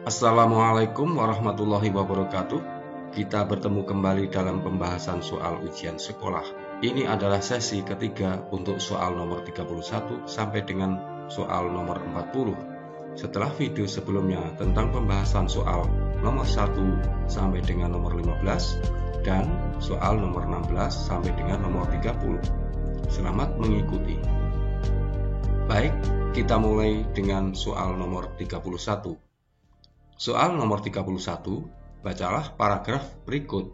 Assalamualaikum warahmatullahi wabarakatuh. Kita bertemu kembali dalam pembahasan soal ujian sekolah. Ini adalah sesi ketiga untuk soal nomor 31 sampai dengan soal nomor 40. Setelah video sebelumnya tentang pembahasan soal nomor 1 sampai dengan nomor 15 dan soal nomor 16 sampai dengan nomor 30. Selamat mengikuti. Baik, kita mulai dengan soal nomor 31. Soal nomor 31, bacalah paragraf berikut.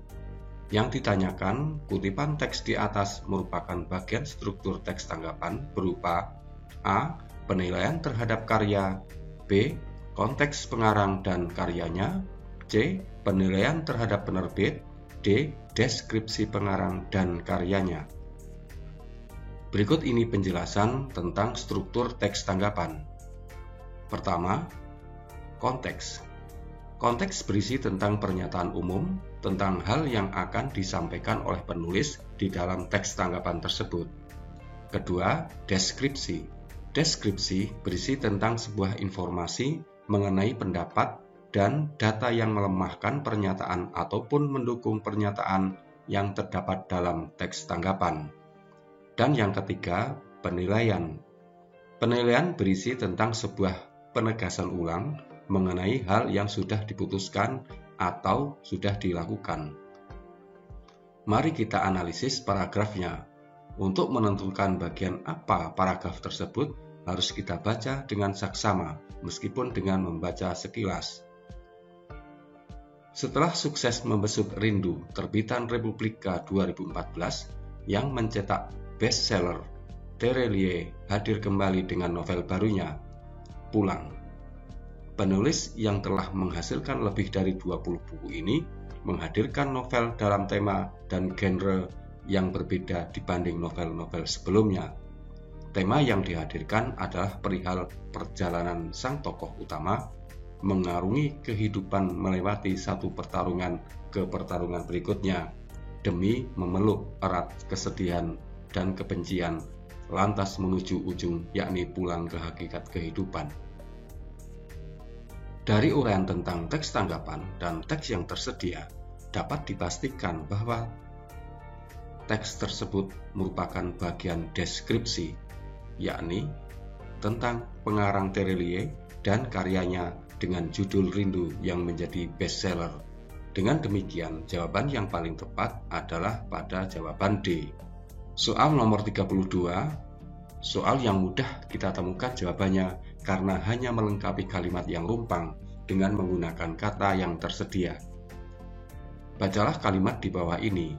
Yang ditanyakan, kutipan teks di atas merupakan bagian struktur teks tanggapan berupa A. Penilaian terhadap karya, B. Konteks pengarang dan karyanya, C. Penilaian terhadap penerbit, D. Deskripsi pengarang dan karyanya. Berikut ini penjelasan tentang struktur teks tanggapan. Pertama, konteks. Konteks berisi tentang pernyataan umum tentang hal yang akan disampaikan oleh penulis di dalam teks tanggapan tersebut. Kedua, deskripsi. Deskripsi berisi tentang sebuah informasi mengenai pendapat dan data yang melemahkan pernyataan ataupun mendukung pernyataan yang terdapat dalam teks tanggapan. Dan yang ketiga, penilaian. Penilaian berisi tentang sebuah penegasan ulang mengenai hal yang sudah diputuskan atau sudah dilakukan. Mari kita analisis paragrafnya. Untuk menentukan bagian apa paragraf tersebut harus kita baca dengan saksama, meskipun dengan membaca sekilas. Setelah sukses membesut Rindu, terbitan Republika 2014 yang mencetak bestseller, Terelie hadir kembali dengan novel barunya, Pulang. Penulis yang telah menghasilkan lebih dari 20 buku ini menghadirkan novel dalam tema dan genre yang berbeda dibanding novel-novel sebelumnya. Tema yang dihadirkan adalah perihal perjalanan sang tokoh utama mengarungi kehidupan melewati satu pertarungan ke pertarungan berikutnya demi memeluk erat kesedihan dan kebencian, lantas menuju ujung, yakni pulang ke hakikat kehidupan. Dari uraian tentang teks tanggapan dan teks yang tersedia, dapat dipastikan bahwa teks tersebut merupakan bagian deskripsi, yakni tentang pengarang Terelie dan karyanya dengan judul Rindu yang menjadi bestseller. Dengan demikian, jawaban yang paling tepat adalah pada jawaban D. Soal nomor 32, soal yang mudah kita temukan jawabannya karena hanya melengkapi kalimat yang rumpang dengan menggunakan kata yang tersedia. Bacalah kalimat di bawah ini.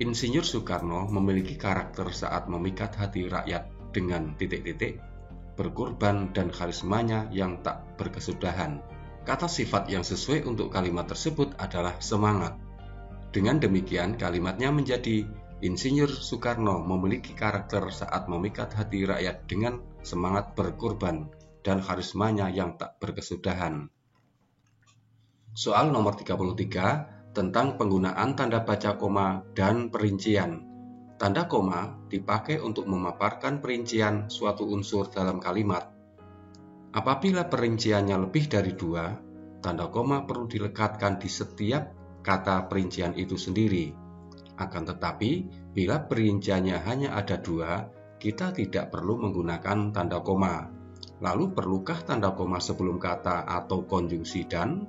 Insinyur Soekarno memiliki karakter saat memikat hati rakyat dengan titik-titik, berkorban dan karismanya yang tak berkesudahan. Kata sifat yang sesuai untuk kalimat tersebut adalah semangat. Dengan demikian, kalimatnya menjadi Insinyur Soekarno memiliki karakter saat memikat hati rakyat dengan semangat berkorban dan karismanya yang tak berkesudahan. Soal nomor 33 tentang penggunaan tanda baca koma dan perincian. Tanda koma dipakai untuk memaparkan perincian suatu unsur dalam kalimat. Apabila perinciannya lebih dari 2, tanda koma perlu dilekatkan di setiap kata perincian itu sendiri. Akan tetapi, bila perinciannya hanya ada 2, kita tidak perlu menggunakan tanda koma. Lalu perlukah tanda koma sebelum kata atau konjungsi dan?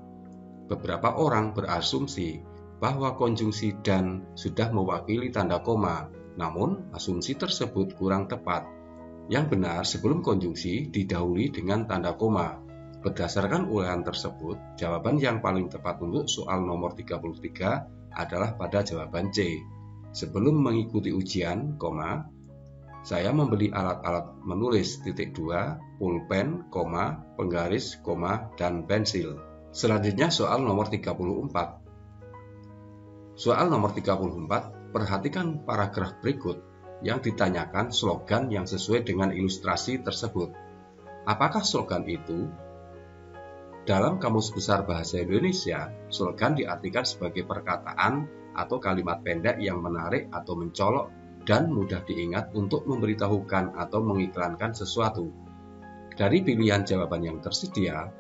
Beberapa orang berasumsi bahwa konjungsi dan sudah mewakili tanda koma, namun asumsi tersebut kurang tepat. Yang benar, sebelum konjungsi didahului dengan tanda koma. Berdasarkan uraian tersebut, jawaban yang paling tepat untuk soal nomor 33 adalah pada jawaban C. Sebelum mengikuti ujian, saya membeli alat-alat menulis (2), pulpen, penggaris, dan pensil. Selanjutnya soal nomor 34. Soal nomor 34, perhatikan paragraf berikut yang ditanyakan slogan yang sesuai dengan ilustrasi tersebut. Apakah slogan itu? Dalam Kamus Besar Bahasa Indonesia, slogan diartikan sebagai perkataan atau kalimat pendek yang menarik atau mencolok dan mudah diingat untuk memberitahukan atau mengiklankan sesuatu. Dari pilihan jawaban yang tersedia,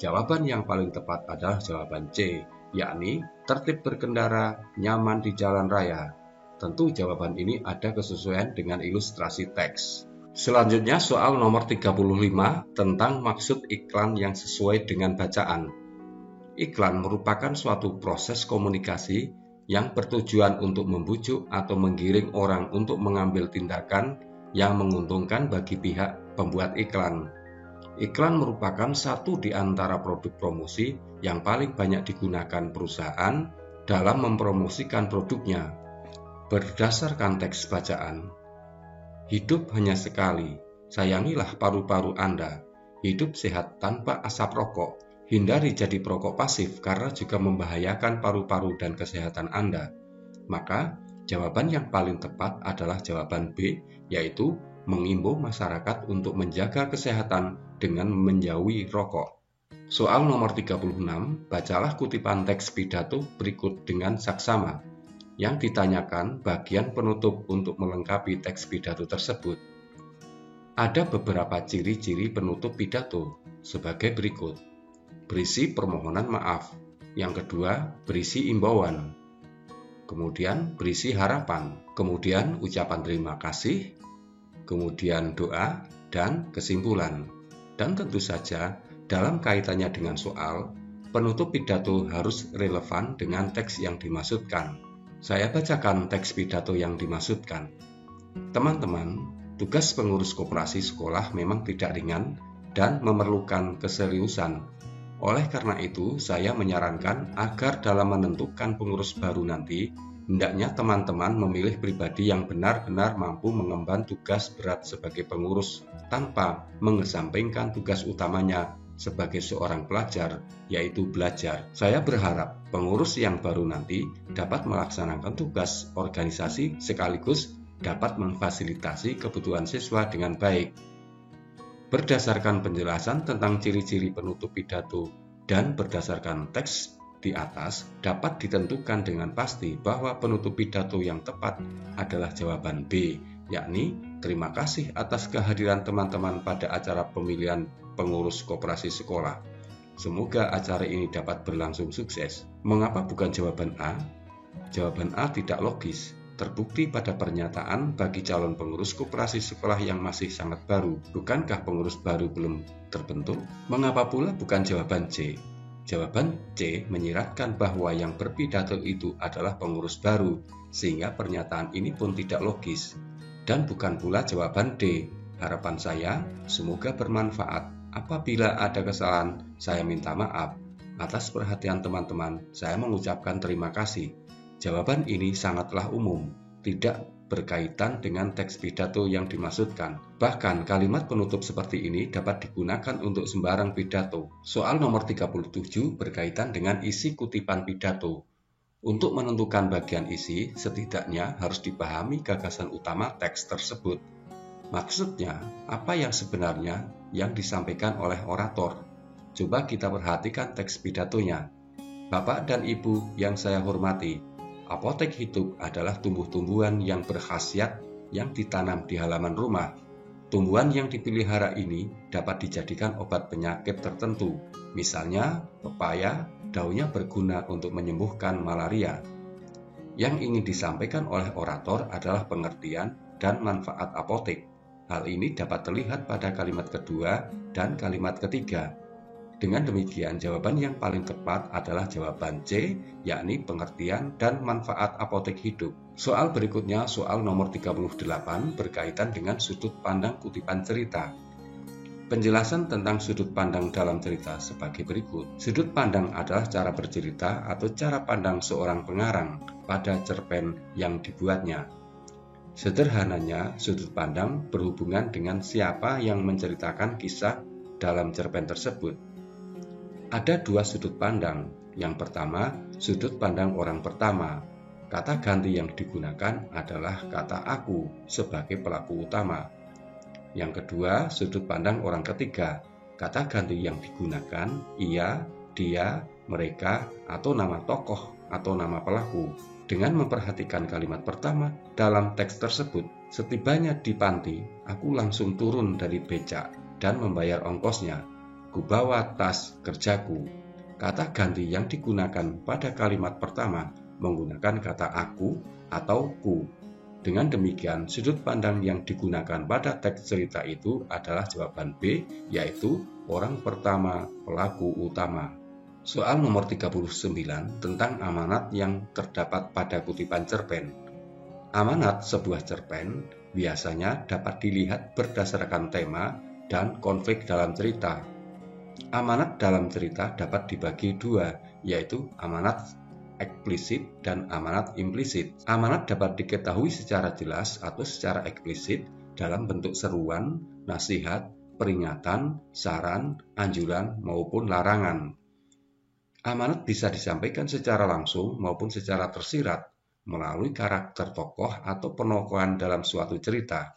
Jawaban yang paling tepat adalah jawaban C, yakni tertib berkendara, nyaman di jalan raya. Tentu jawaban ini ada kesesuaian dengan ilustrasi teks. Selanjutnya soal nomor 35 tentang maksud iklan yang sesuai dengan bacaan. Iklan merupakan suatu proses komunikasi yang bertujuan untuk membujuk atau menggiring orang untuk mengambil tindakan yang menguntungkan bagi pihak pembuat iklan. Iklan merupakan satu di antara produk promosi yang paling banyak digunakan perusahaan dalam mempromosikan produknya. Berdasarkan teks bacaan, hidup hanya sekali, sayangilah paru-paru Anda, hidup sehat tanpa asap rokok, hindari jadi perokok pasif karena juga membahayakan paru-paru dan kesehatan Anda. Maka, jawaban yang paling tepat adalah jawaban B, yaitu mengimbau masyarakat untuk menjaga kesehatan dengan menjauhi rokok. Soal nomor 36, bacalah kutipan teks pidato berikut dengan saksama. Yang ditanyakan bagian penutup untuk melengkapi teks pidato tersebut. Ada beberapa ciri-ciri penutup pidato sebagai berikut. Berisi permohonan maaf. Yang kedua, berisi imbauan. Kemudian berisi harapan. Kemudian ucapan terima kasih. Kemudian doa dan kesimpulan. Dan tentu saja dalam kaitannya dengan soal, penutup pidato harus relevan dengan teks yang dimaksudkan. Saya bacakan teks pidato yang dimaksudkan. Teman-teman, tugas pengurus koperasi sekolah memang tidak ringan dan memerlukan keseriusan. Oleh karena itu, saya menyarankan agar dalam menentukan pengurus baru nanti, hendaknya teman-teman memilih pribadi yang benar-benar mampu mengemban tugas berat sebagai pengurus tanpa mengesampingkan tugas utamanya sebagai seorang pelajar, yaitu belajar. Saya berharap pengurus yang baru nanti dapat melaksanakan tugas organisasi sekaligus dapat memfasilitasi kebutuhan siswa dengan baik. Berdasarkan penjelasan tentang ciri-ciri penutup pidato dan berdasarkan teks di atas, dapat ditentukan dengan pasti bahwa penutup pidato yang tepat adalah jawaban B, yakni terima kasih atas kehadiran teman-teman pada acara pemilihan pengurus koperasi sekolah. Semoga acara ini dapat berlangsung sukses. Mengapa bukan jawaban A? Jawaban A tidak logis. Terbukti pada pernyataan bagi calon pengurus koperasi sekolah yang masih sangat baru. Bukankah pengurus baru belum terbentuk? Mengapa pula bukan jawaban C? Jawaban C menyiratkan bahwa yang berpidato itu adalah pengurus baru, sehingga pernyataan ini pun tidak logis. Dan bukan pula jawaban D. Harapan saya, semoga bermanfaat. Apabila ada kesalahan, saya minta maaf. Atas perhatian teman-teman, saya mengucapkan terima kasih. Jawaban ini sangatlah umum, tidak berkaitan dengan teks pidato yang dimaksudkan. Bahkan kalimat penutup seperti ini dapat digunakan untuk sembarang pidato. Soal nomor 37 berkaitan dengan isi kutipan pidato. Untuk menentukan bagian isi, setidaknya harus dipahami gagasan utama teks tersebut. Maksudnya, apa yang sebenarnya yang disampaikan oleh orator? Coba kita perhatikan teks pidatonya. Bapak dan Ibu yang saya hormati, apotek hidup adalah tumbuh-tumbuhan yang berkhasiat yang ditanam di halaman rumah. Tumbuhan yang dipelihara ini dapat dijadikan obat penyakit tertentu. Misalnya, pepaya, daunnya berguna untuk menyembuhkan malaria. Yang ingin disampaikan oleh orator adalah pengertian dan manfaat apotek. Hal ini dapat terlihat pada kalimat kedua dan kalimat ketiga. Dengan demikian, jawaban yang paling tepat adalah jawaban C, yakni pengertian dan manfaat apotek hidup. Soal berikutnya, soal nomor 38 berkaitan dengan sudut pandang kutipan cerita. Penjelasan tentang sudut pandang dalam cerita sebagai berikut. Sudut pandang adalah cara bercerita atau cara pandang seorang pengarang pada cerpen yang dibuatnya. Sederhananya, sudut pandang berhubungan dengan siapa yang menceritakan kisah dalam cerpen tersebut. Ada dua sudut pandang. Yang pertama, sudut pandang orang pertama. Kata ganti yang digunakan adalah kata aku sebagai pelaku utama. Yang kedua, sudut pandang orang ketiga. Kata ganti yang digunakan ia, dia, mereka, atau nama tokoh atau nama pelaku. Dengan memperhatikan kalimat pertama dalam teks tersebut, setibanya di panti, aku langsung turun dari becak dan membayar ongkosnya. Kubawa tas kerjaku. Kata ganti yang digunakan pada kalimat pertama menggunakan kata aku atau ku. Dengan demikian, sudut pandang yang digunakan pada teks cerita itu adalah jawaban B, yaitu orang pertama pelaku utama. Soal nomor 39 tentang amanat yang terdapat pada kutipan cerpen. Amanat sebuah cerpen biasanya dapat dilihat berdasarkan tema dan konflik dalam cerita. Amanat dalam cerita dapat dibagi dua, yaitu amanat eksplisit dan amanat implisit. Amanat dapat diketahui secara jelas atau secara eksplisit dalam bentuk seruan, nasihat, peringatan, saran, anjuran, maupun larangan. Amanat bisa disampaikan secara langsung maupun secara tersirat melalui karakter tokoh atau penokohan dalam suatu cerita.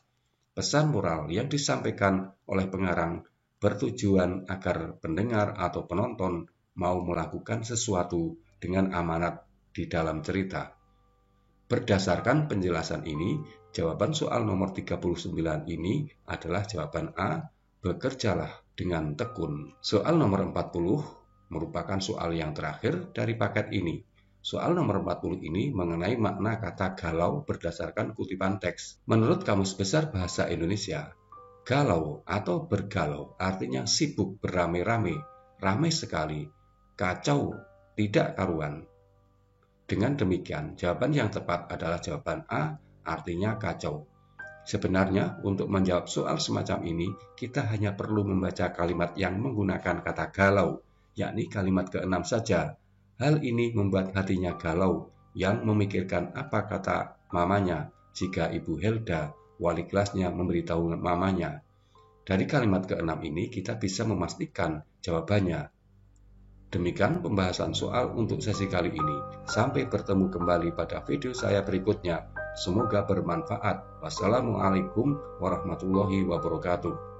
Pesan moral yang disampaikan oleh pengarang bertujuan agar pendengar atau penonton mau melakukan sesuatu dengan amanat di dalam cerita. Berdasarkan penjelasan ini, jawaban soal nomor 39 ini adalah jawaban A, bekerjalah dengan tekun. Soal nomor 40 merupakan soal yang terakhir dari paket ini. Soal nomor 40 ini mengenai makna kata galau berdasarkan kutipan teks. Menurut Kamus Besar Bahasa Indonesia, galau atau bergalau artinya sibuk beramai-ramai, ramai sekali, kacau, tidak karuan. Dengan demikian, jawaban yang tepat adalah jawaban A, artinya kacau. Sebenarnya, untuk menjawab soal semacam ini, kita hanya perlu membaca kalimat yang menggunakan kata galau, yakni kalimat ke-6 saja. Hal ini membuat hatinya galau, yang memikirkan apa kata mamanya jika Ibu Helda, wali kelasnya, memberitahu mamanya. Dari kalimat ke-6 ini kita bisa memastikan jawabannya. Demikian pembahasan soal untuk sesi kali ini. Sampai bertemu kembali pada video saya berikutnya. Semoga bermanfaat. Wassalamualaikum warahmatullahi wabarakatuh.